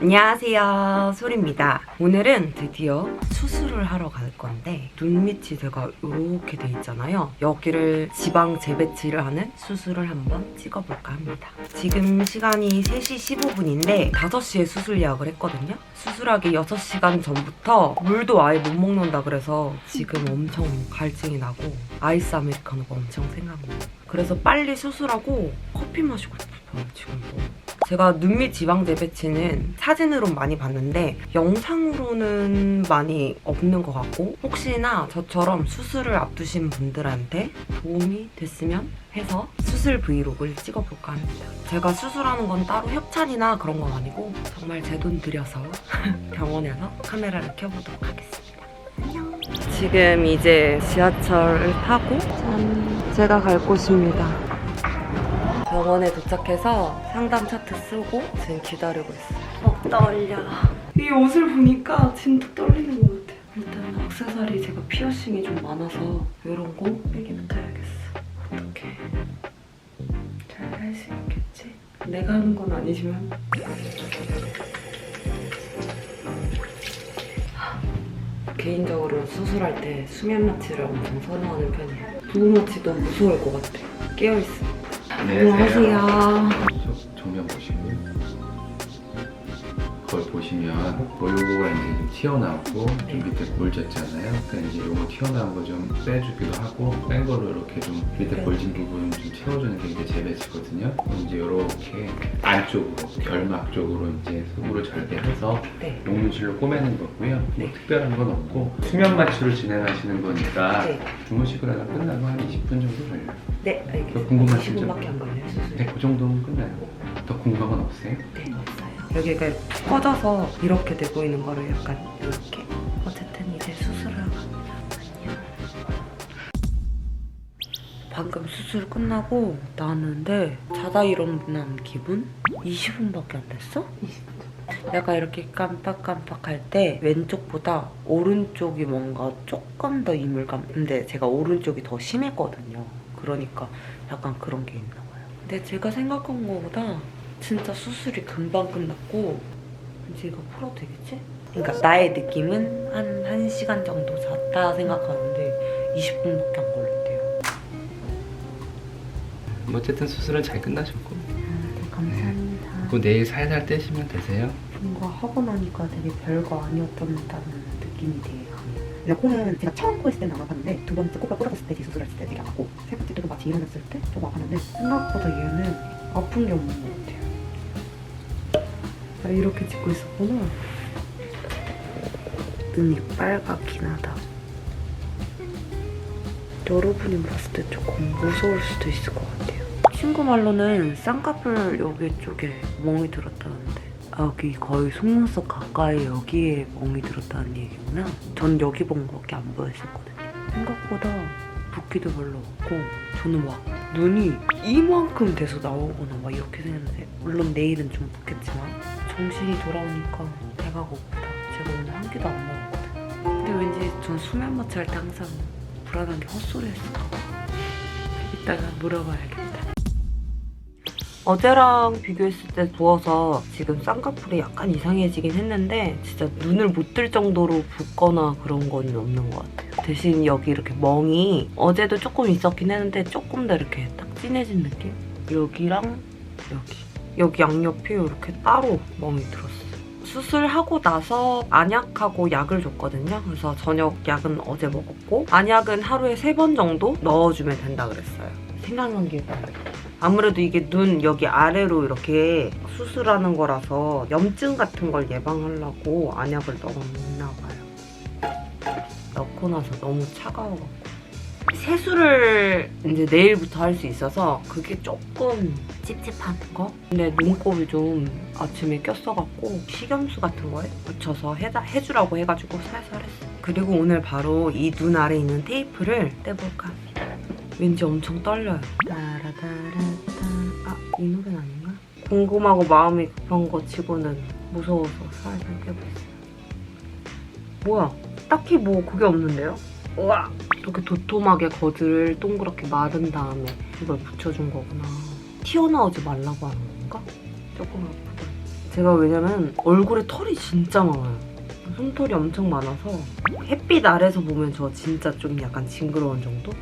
안녕하세요, 소리입니다. 오늘은 드디어 수술을 하러 갈 건데 눈 밑이 제가 이렇게 돼 있잖아요. 여기를 지방 재배치를 하는 수술을 한번 찍어볼까 합니다. 지금 시간이 3시 15분인데 5시에 수술 예약을 했거든요. 수술하기 6시간 전부터 물도 아예 못 먹는다 그래서 지금 엄청 갈증이 나고 아이스 아메리카노가 엄청 생각나요. 그래서 빨리 수술하고 커피 마시고 싶어요, 지금도. 제가 눈밑 지방 재배치는 사진으로 많이 봤는데 영상으로는 많이 없는 것 같고, 혹시나 저처럼 수술을 앞두신 분들한테 도움이 됐으면 해서 수술 브이로그를 찍어볼까 합니다. 제가 수술하는 건 따로 협찬이나 그런 건 아니고 정말 제 돈 들여서 병원에서 카메라를 켜보도록 하겠습니다. 안녕. 지금 이제 지하철을 타고 제가 갈 곳입니다. 병원에 도착해서 상담 차트 쓰고 지금 기다리고 있어요. 떨려. 이 옷을 보니까 진짜 떨리는 것 같아요. 일단 액세서리 제가 피어싱이 좀 많아서 이런 거 빼기부터 해야겠어. 어떡해. 잘 할 수 있겠지? 내가 하는 건 아니지만. 개인적으로 수술할 때 수면 마취를 엄청 선호하는 편이에요. 부부 마취 너무 무서울 것 같아. 깨어있어. 안녕하세요. 정면 보시고요. 그걸 보시면 볼고가 이제 좀 튀어나오고 좀 밑에 볼 졌잖아요. 그러니까 이제 요거 튀어나온 거 좀 빼주기도 하고 뺀 거로 이렇게 좀 밑에 볼진 부분 좀 채워주는 게 이제 재배치거든요. 이제 이렇게 안쪽으로 결막 쪽으로 이제 속으로 절개해서 목유실로 꼬매는 거고요. 뭐 특별한 건 없고 수면 마취를 진행하시는 거니까 주무시고 나서 끝나고 한 20분 정도 걸려요. 네, 알겠습니다. 궁금하신 20분밖에 안 걸려요, 수술. 네, 그 정도면 끝나요. 더 궁금한 건 없어요? 네, 없어요. 여기가 툭 꺼져서 이렇게 돼 보이는 거를 약간 이렇게. 어쨌든 이제 수술을 하고 안녕. 방금 수술 끝나고 나왔는데 자다 일어난 기분? 20분밖에 안 됐어? 20분. 약간 이렇게 깜빡깜빡할 때 왼쪽보다 오른쪽이 뭔가 조금 더 이물감. 근데 제가 오른쪽이 더 심했거든요. 그러니까 약간 그런 게 있나 봐요. 근데 제가 생각한 거보다 진짜 수술이 금방 끝났고 이제 이거 풀어도 되겠지? 그러니까 나의 느낌은 한 1시간 정도 잤다 생각하는데 20분밖에 안 걸린대요. 어쨌든 수술은 잘 끝나셨고 네, 감사합니다. 그 내일 살살 떼시면 되세요. 뭔가 하고 나니까 되게 별거 아니었다는 느낌이 되게 강해요. 코는 제가 처음 코 있을 때는 안 아팠는데 두 번째 코가 부러졌을 때 뒤수술했을 때 되게 아팠고 세 번째 때도 마치 일어났을 때 조금 아팠는데 생각보다 얘는 아픈 게 없는 것 같아요. 나 이렇게 찍고 있었구나. 눈이 빨갛긴 하다. 여러분이 봤을 때 조금 무서울 수도 있을 것 같아요. 친구 말로는 쌍꺼풀 여기 쪽에 멍이 들었다는데 여기 거의 속눈썹 가까이 여기에 멍이 들었다는 얘기구나. 전 여기 본 거밖에 안 보였었거든요. 생각보다 붓기도 별로 없고 저는 막 눈이 이만큼 돼서 나오거나 막 이렇게 생겼는데 물론 내일은 좀 붓겠지만 정신이 돌아오니까 배가 고프다. 제가 오늘 한 끼도 안 먹었거든. 근데 왠지 전 수면 마취할 때 항상 불안한 게 헛소리였을까 봐. 이따가 물어봐야겠다. 어제랑 비교했을 때 부어서 지금 쌍꺼풀이 약간 이상해지긴 했는데 진짜 눈을 못 뜰 정도로 붓거나 그런 건 없는 것 같아요. 대신 여기 이렇게 멍이 어제도 조금 있었긴 했는데 조금 더 이렇게 딱 진해진 느낌? 여기랑 여기 양옆에 이렇게 따로 멍이 들었어요. 수술하고 나서 안약하고 약을 줬거든요. 그래서 저녁 약은 어제 먹었고 안약은 하루에 3번 정도 넣어주면 된다 그랬어요. 생각난 게 아무래도 이게 눈 여기 아래로 이렇게 수술하는 거라서 염증 같은 걸 예방하려고 안약을 넣었나 봐요. 넣고 나서 너무 차가워갖고 세수를 이제 내일부터 할 수 있어서 그게 조금 찝찝한 거? 근데 눈곱이 좀 아침에 꼈어갖고 식염수 같은 거에 묻혀서 해주라고 해가지고 살살 했어요. 그리고 오늘 바로 이 눈 아래 있는 테이프를 떼볼까 합니다. 왠지 엄청 떨려요. 이 노래는 아닌가? 궁금하고 마음이 급한 거 치고는 무서워서 살살 떼보겠어요. 뭐야? 딱히 뭐 그게 없는데요? 우와! 이렇게 도톰하게 거즈를 동그랗게 마른 다음에 이걸 붙여준 거구나. 튀어나오지 말라고 하는 건가? 조금 아프다. 제가 왜냐면 얼굴에 털이 진짜 많아요. 솜털이 엄청 많아서 햇빛 아래서 보면 저 진짜 좀 약간 징그러운 정도?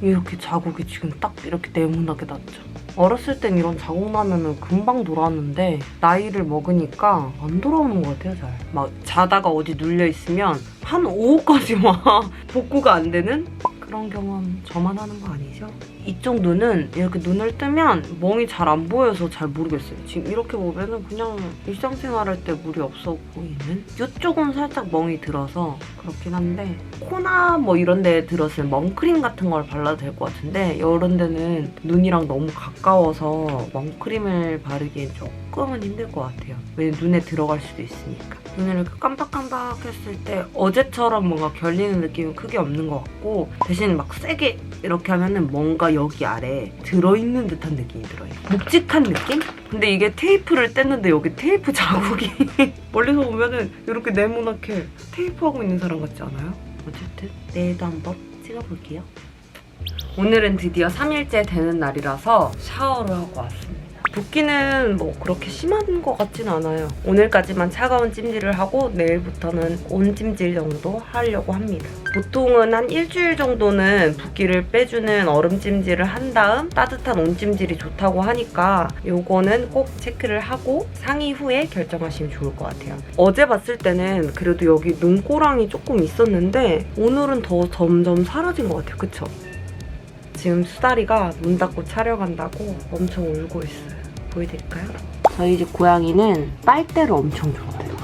이렇게 자국이 지금 딱 이렇게 네모나게 났죠. 어렸을 땐 이런 자국 나면은 금방 돌아왔는데 나이를 먹으니까 안 돌아오는 것 같아요, 잘. 막 자다가 어디 눌려있으면 한 오후까지 막 복구가 안 되는 그런 경험 저만 하는 거 아니죠? 이쪽 눈은 이렇게 눈을 뜨면 멍이 잘 안 보여서 잘 모르겠어요. 지금 이렇게 보면은 그냥 일상생활할 때 물이 없어 보이는? 이쪽은 살짝 멍이 들어서 그렇긴 한데 코나 뭐 이런 데 들었을 멍크림 같은 걸 발라도 될 것 같은데 이런 데는 눈이랑 너무 가까워서 멍크림을 바르기엔 조금은 힘들 것 같아요. 왜냐면 눈에 들어갈 수도 있으니까. 눈을 이렇게 깜빡깜빡했을 때 어제처럼 뭔가 결리는 느낌은 크게 없는 것 같고 대신 막 세게 이렇게 하면은 뭔가 여기 아래 들어있는 듯한 느낌이 들어요. 묵직한 느낌? 근데 이게 테이프를 뗐는데 여기 테이프 자국이 멀리서 보면은 이렇게 네모나게 테이프하고 있는 사람 같지 않아요? 어쨌든 내일도 한번 찍어볼게요. 오늘은 드디어 3일째 되는 날이라서 샤워를 하고 왔습니다. 붓기는 뭐 그렇게 심한 것 같진 않아요. 오늘까지만 차가운 찜질을 하고 내일부터는 온찜질 정도 하려고 합니다. 보통은 한 일주일 정도는 붓기를 빼주는 얼음 찜질을 한 다음 따뜻한 온찜질이 좋다고 하니까 요거는 꼭 체크를 하고 상의 후에 결정하시면 좋을 것 같아요. 어제 봤을 때는 그래도 여기 눈꼬랑이 조금 있었는데 오늘은 더 점점 사라진 것 같아요. 그쵸? 지금 수다리가 문 닫고 촬영한다고 엄청 울고 있어요. 보여드릴까요? 저희 집 고양이는 빨대를 엄청 좋아해요.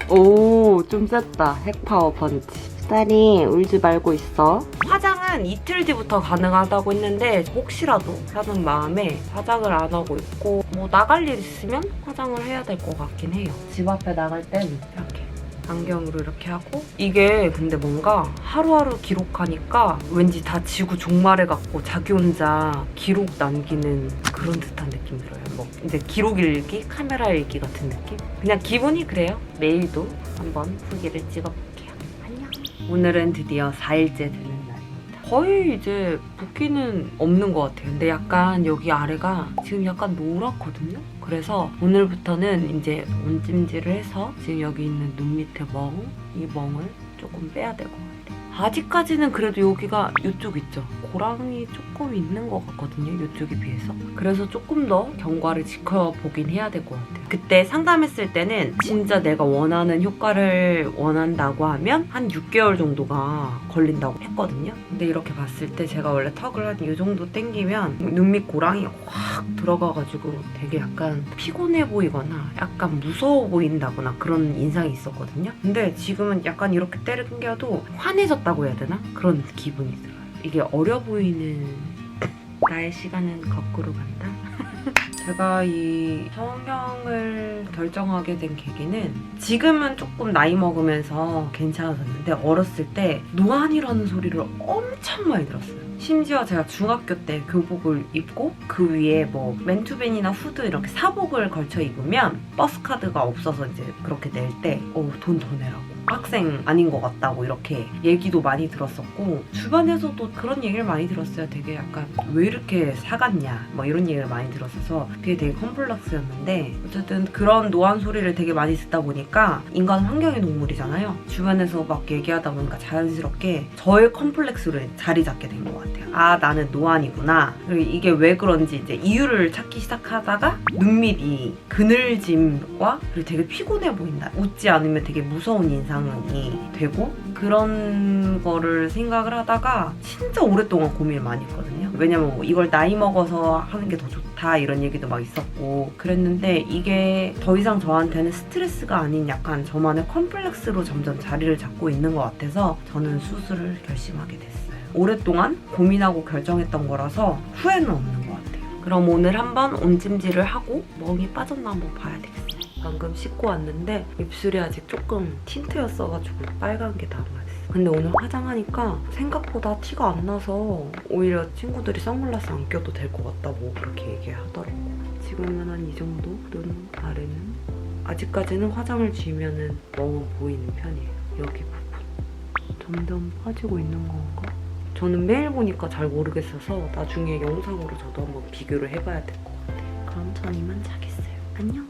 오, 좀 셌다. 핵파워 펀치. 수다리 울지 말고 있어. 화장은 이틀 뒤부터 가능하다고 했는데 혹시라도 하는 마음에 화장을 안 하고 있고 뭐 나갈 일 있으면 화장을 해야 될 것 같긴 해요. 집 앞에 나갈 땐 이렇게 안경으로 이렇게 하고 이게 근데 뭔가 하루하루 기록하니까 왠지 다 지구 종말해갖고 자기 혼자 기록 남기는 그런 듯한 느낌 들어요. 뭐 이제 기록 일기, 카메라 일기 같은 느낌? 그냥 기분이 그래요. 내일도 한번 후기를 찍어볼게요. 안녕. 오늘은 드디어 4일째 되는 날입니다. 거의 이제 붓기는 없는 것 같아요. 근데 약간 여기 아래가 지금 약간 노랗거든요? 그래서 오늘부터는 이제 온찜질을 해서 지금 여기 있는 눈 밑에 이 멍을 조금 빼야 될 것 같아요. 아직까지는 그래도 여기가 이쪽 있죠? 고랑이 조금 있는 것 같거든요, 이쪽에 비해서. 그래서 조금 더 경과를 지켜보긴 해야 될 것 같아요. 그때 상담했을 때는 진짜 내가 원하는 효과를 원한다고 하면 한 6개월 정도가 걸린다고 했거든요. 근데 이렇게 봤을 때 제가 원래 턱을 한 이 정도 당기면 눈 밑 고랑이 확 들어가가지고 되게 약간 피곤해 보이거나 약간 무서워 보인다거나 그런 인상이 있었거든요. 근데 지금은 약간 이렇게 당겨도 환해졌다고 해야 되나? 그런 기분이 들어요. 이게 어려 보이는 나의 시간은 거꾸로 간다? 제가 이 성형을 결정하게 된 계기는 지금은 조금 나이 먹으면서 괜찮아졌는데 어렸을 때 노안이라는 소리를 엄청 많이 들었어요. 심지어 제가 중학교 때 교복을 입고 그 위에 뭐 맨투맨이나 후드 이렇게 사복을 걸쳐 입으면 버스카드가 없어서 이제 그렇게 낼 때 돈 더 내라고. 학생 아닌 것 같다고 이렇게 얘기도 많이 들었었고 주변에서도 그런 얘기를 많이 들었어요. 되게 약간 왜 이렇게 사갔냐 뭐 이런 얘기를 많이 들었어서 그게 되게 컴플렉스였는데 어쨌든 그런 노안 소리를 되게 많이 듣다 보니까 인간은 환경의 동물이잖아요. 주변에서 막 얘기하다 보니까 자연스럽게 저의 컴플렉스로 자리 잡게 된 것 같아요. 아 나는 노안이구나. 그리고 이게 왜 그런지 이제 이유를 찾기 시작하다가 눈밑 이 그늘짐과 그리고 되게 피곤해 보인다. 웃지 않으면 되게 무서운 인상이 되고 그런 거를 생각을 하다가 진짜 오랫동안 고민을 많이 했거든요. 왜냐면 뭐 이걸 나이 먹어서 하는 게 더 좋다 이런 얘기도 막 있었고 그랬는데 이게 더 이상 저한테는 스트레스가 아닌 약간 저만의 컴플렉스로 점점 자리를 잡고 있는 것 같아서 저는 수술을 결심하게 됐어요. 오랫동안 고민하고 결정했던 거라서 후회는 없는 것 같아요. 그럼 오늘 한번 온찜질을 하고 멍이 빠졌나 한번 봐야 되겠어요. 방금 씻고 왔는데 입술이 아직 조금 틴트였어가지고 빨간 게 남아있어요. 근데 오늘 화장하니까 생각보다 티가 안 나서 오히려 친구들이 선글라스 안 껴도 될 것 같다고 그렇게 얘기하더라고요. 지금은 한 이 정도? 눈 아래는? 아직까지는 화장을 지우면은 멍은 보이는 편이에요. 여기 부분. 점점 빠지고 있는 건가? 저는 매일 보니까 잘 모르겠어서 나중에 영상으로 저도 한번 비교를 해봐야 될 것 같아요. 그럼 전 이만 자겠어요. 안녕.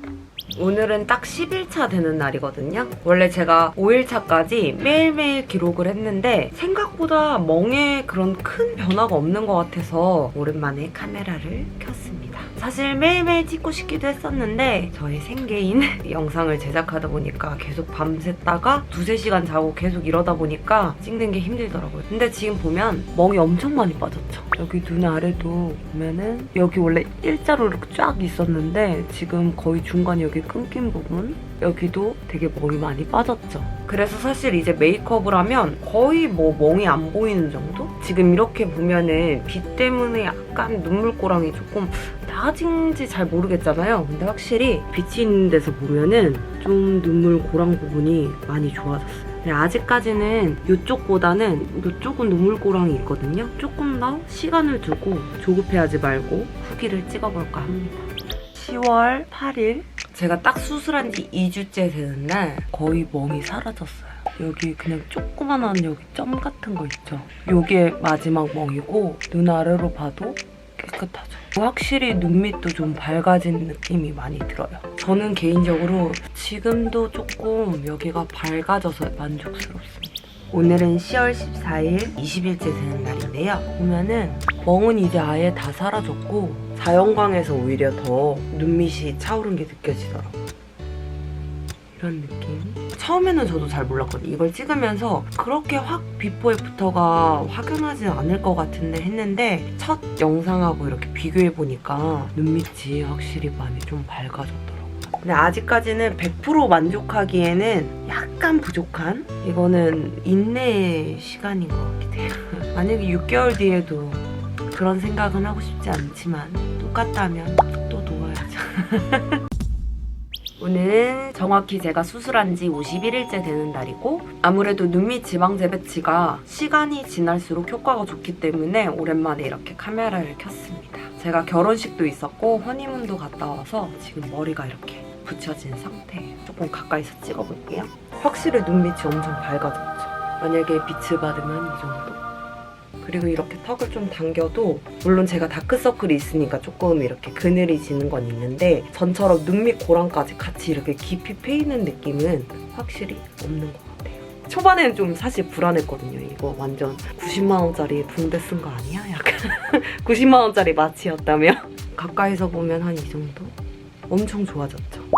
오늘은 딱 10일차 되는 날이거든요. 원래 제가 5일차까지 매일매일 기록을 했는데 생각보다 멍에 그런 큰 변화가 없는 것 같아서 오랜만에 카메라를 켰습니다. 사실 매일매일 찍고 싶기도 했었는데 저의 생계인 영상을 제작하다 보니까 계속 밤샜다가 2-3시간 자고 계속 이러다 보니까 찍는 게 힘들더라고요. 근데 지금 보면 멍이 엄청 많이 빠졌죠. 여기 눈 아래도 보면은 여기 원래 일자로 이렇게 쫙 있었는데 지금 거의 중간 여기 끊긴 부분 여기도 되게 멍이 많이 빠졌죠. 그래서 사실 이제 메이크업을 하면 거의 뭐 멍이 안 보이는 정도? 지금 이렇게 보면은 빛 때문에 약간 눈물고랑이 조금 나아진지 잘 모르겠잖아요. 근데 확실히 빛이 있는 데서 보면은 좀 눈물고랑 부분이 많이 좋아졌어요. 근데 아직까지는 이쪽보다는 이쪽은 눈물고랑이 있거든요. 조금 더 시간을 두고 조급해하지 말고 후기를 찍어볼까 합니다. 10월 8일 제가 딱 수술한 지 2주째 되는 날 거의 멍이 사라졌어요. 여기 그냥 조그만한 여기 점 같은 거 있죠. 이게 마지막 멍이고 눈 아래로 봐도 깨끗하죠. 확실히 눈밑도 좀 밝아진 느낌이 많이 들어요. 저는 개인적으로 지금도 조금 여기가 밝아져서 만족스럽습니다. 오늘은 10월 14일 20일째 되는 날인데요. 보면은 멍은 이제 아예 다 사라졌고 자연광에서 오히려 더 눈밑이 차오른 게 느껴지더라고요. 이런 느낌. 처음에는 저도 잘 몰랐거든요. 이걸 찍으면서 그렇게 확 비포 애프터가 확연하지 않을 것 같은데 했는데 첫 영상하고 이렇게 비교해보니까 눈밑이 확실히 많이 좀 밝아졌더라고요. 근데 아직까지는 100% 만족하기에는 약간 부족한? 이거는 인내의 시간인 것 같기도 해요. 만약에 6개월 뒤에도 그런 생각은 하고 싶지 않지만 똑같다면 또 놓아야죠. 오늘은 정확히 제가 수술한 지 51일째 되는 날이고 아무래도 눈밑 지방 재배치가 시간이 지날수록 효과가 좋기 때문에 오랜만에 이렇게 카메라를 켰습니다. 제가 결혼식도 있었고 허니문도 갔다 와서 지금 머리가 이렇게 붙여진 상태예요. 조금 가까이서 찍어볼게요. 확실히 눈밑이 엄청 밝아졌죠. 만약에 빛을 받으면 이 정도. 그리고 이렇게 턱을 좀 당겨도 물론 제가 다크서클이 있으니까 조금 이렇게 그늘이 지는 건 있는데 전처럼 눈밑 고랑까지 같이 이렇게 깊이 패이는 느낌은 확실히 없는 것 같아요. 초반에는 좀 사실 불안했거든요. 이거 완전 90만 원짜리 붕대 쓴 거 아니야? 약간 90만 원짜리 마취였다며? 가까이서 보면 한 이 정도? 엄청 좋아졌죠.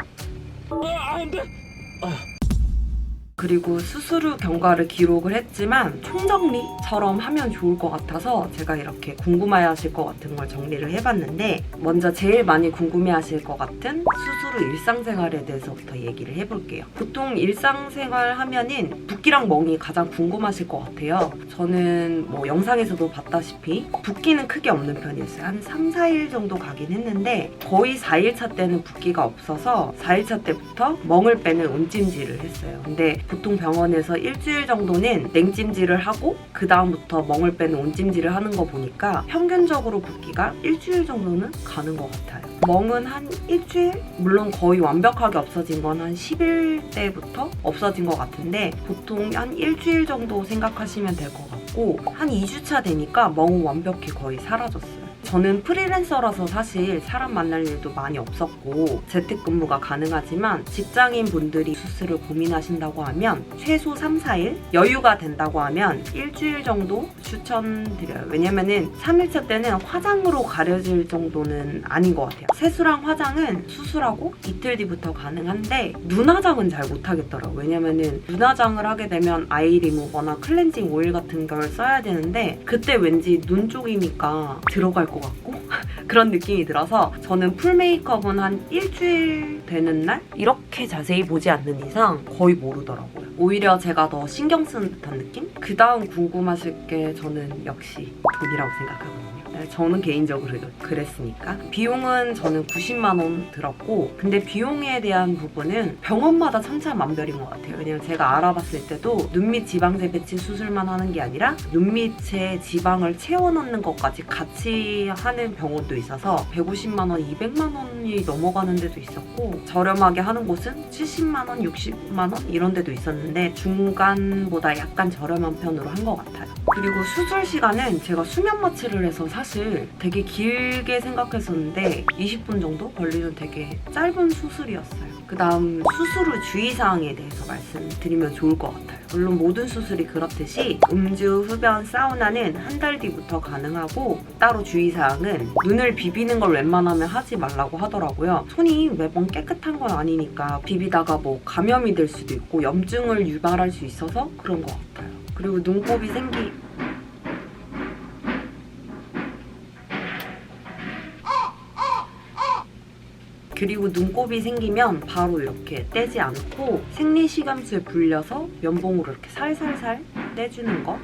그리고 수술 후 경과를 기록을 했지만 총정리처럼 하면 좋을 것 같아서 제가 이렇게 궁금해하실 것 같은 걸 정리를 해봤는데 먼저 제일 많이 궁금해하실 것 같은 수술 후 일상생활에 대해서부터 얘기를 해볼게요. 보통 일상생활 하면은 붓기랑 멍이 가장 궁금하실 것 같아요. 저는 뭐 영상에서도 봤다시피 붓기는 크게 없는 편이었어요. 한 3-4일 정도 가긴 했는데 거의 4일차 때는 붓기가 없어서 4일차 때부터 멍을 빼는 온찜질을 했어요. 근데 보통 병원에서 일주일 정도는 냉찜질을 하고 그 다음부터 멍을 빼는 온찜질을 하는 거 보니까 평균적으로 붓기가 일주일 정도는 가는 것 같아요. 멍은 한 일주일? 물론 거의 완벽하게 없어진 건 한 10일 때부터 없어진 것 같은데 보통 한 일주일 정도 생각하시면 될 것 같고 한 2주차 되니까 멍은 완벽히 거의 사라졌어요. 저는 프리랜서라서 사실 사람 만날 일도 많이 없었고 재택근무가 가능하지만 직장인 분들이 수술을 고민하신다고 하면 최소 3-4일 여유가 된다고 하면 일주일 정도 추천드려요. 왜냐면은 3일차 때는 화장으로 가려질 정도는 아닌 것 같아요. 세수랑 화장은 수술하고 이틀 뒤부터 가능한데 눈화장은 잘 못하겠더라고요. 왜냐면은 눈화장을 하게 되면 아이 리무버나 클렌징 오일 같은 걸 써야 되는데 그때 왠지 눈 쪽이니까 들어갈 것 같고 그런 느낌이 들어서 저는 풀 메이크업은 한 일주일 되는 날 이렇게 자세히 보지 않는 이상 거의 모르더라고요. 오히려 제가 더 신경 쓰는 듯한 느낌? 그 다음 궁금하실 게 저는 역시 돈이라고 생각하거든요. 같아요. 저는 개인적으로 그랬으니까. 비용은 저는 90만 원 들었고, 근데 비용에 대한 부분은 병원마다 천차만별인 것 같아요. 왜냐면 제가 알아봤을 때도 눈밑 지방제 배치 수술만 하는 게 아니라 눈밑에 지방을 채워넣는 것까지 같이 하는 병원도 있어서 150만 원, 200만 원이 넘어가는 데도 있었고, 저렴하게 하는 곳은 70만 원, 60만 원 이런 데도 있었는데 중간보다 약간 저렴한 편으로 한 것 같아요. 그리고 수술 시간은 제가 수면 마취를 해서 사실 되게 길게 생각했었는데 20분 정도 걸리는 되게 짧은 수술이었어요. 그 다음 수술 후 주의사항에 대해서 말씀드리면 좋을 것 같아요. 물론 모든 수술이 그렇듯이 음주, 흡연, 사우나는 한 달 뒤부터 가능하고, 따로 주의사항은 눈을 비비는 걸 웬만하면 하지 말라고 하더라고요. 손이 매번 깨끗한 건 아니니까 비비다가 뭐 감염이 될 수도 있고 염증을 유발할 수 있어서 그런 것 같아요. 그리고 눈곱이 생기면 바로 이렇게 떼지 않고 생리식염수에 불려서 면봉으로 이렇게 살살살 떼주는 거.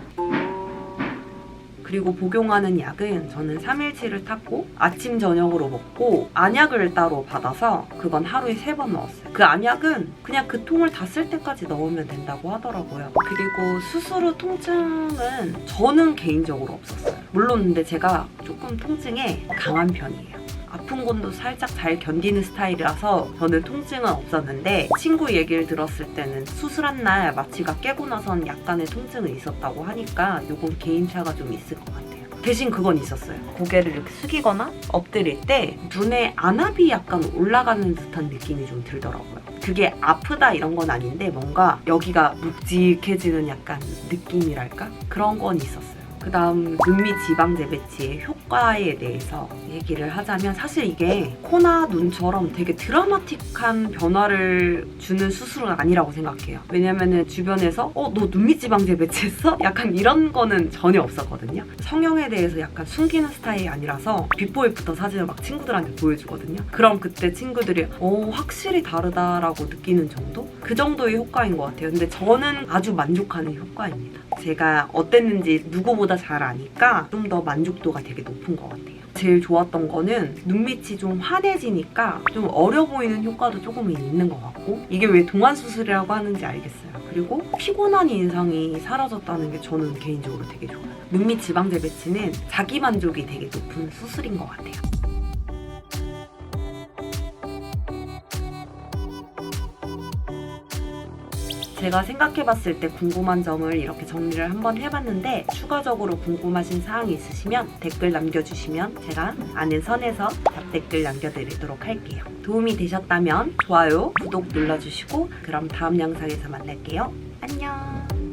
그리고 복용하는 약은 저는 3일치를 탔고 아침 저녁으로 먹고 안약을 따로 받아서 그건 하루에 3번 넣었어요. 그 안약은 그냥 그 통을 다 쓸 때까지 넣으면 된다고 하더라고요. 그리고 수술 후 통증은 저는 개인적으로 없었어요. 물론 근데 제가 조금 통증에 강한 편이에요. 아픈 곳도 살짝 잘 견디는 스타일이라서 저는 통증은 없었는데, 친구 얘기를 들었을 때는 수술한 날 마취가 깨고 나선 약간의 통증은 있었다고 하니까 이건 개인차가 좀 있을 것 같아요. 대신 그건 있었어요. 고개를 이렇게 숙이거나 엎드릴 때 눈에 안압이 약간 올라가는 듯한 느낌이 좀 들더라고요. 그게 아프다 이런 건 아닌데 뭔가 여기가 묵직해지는 약간 느낌이랄까? 그런 건 있었어요. 그 다음 눈밑 지방제 배치의 효과에 대해서 얘기를 하자면, 사실 이게 코나 눈처럼 되게 드라마틱한 변화를 주는 수술은 아니라고 생각해요. 왜냐면은 주변에서 너 눈밑 지방제 배치했어? 약간 이런 거는 전혀 없었거든요. 성형에 대해서 약간 숨기는 스타일이 아니라서 비포 애프터 사진을 막 친구들한테 보여주거든요. 그럼 그때 친구들이 확실히 다르다라고 느끼는 정도? 그 정도의 효과인 것 같아요. 근데 저는 아주 만족하는 효과입니다. 제가 어땠는지 누구보다 잘 아니까 좀 더 만족도가 되게 높은 것 같아요. 제일 좋았던 거는 눈밑이 좀 환해지니까 좀 어려 보이는 효과도 조금 있는 것 같고, 이게 왜 동안 수술이라고 하는지 알겠어요. 그리고 피곤한 인상이 사라졌다는 게 저는 개인적으로 되게 좋아요. 눈밑 지방제 배치는 자기 만족이 되게 높은 수술인 것 같아요. 제가 생각해봤을 때 궁금한 점을 이렇게 정리를 한번 해봤는데, 추가적으로 궁금하신 사항이 있으시면 댓글 남겨주시면 제가 아는 선에서 답댓글 남겨드리도록 할게요. 도움이 되셨다면 좋아요, 구독 눌러주시고 그럼 다음 영상에서 만날게요. 안녕.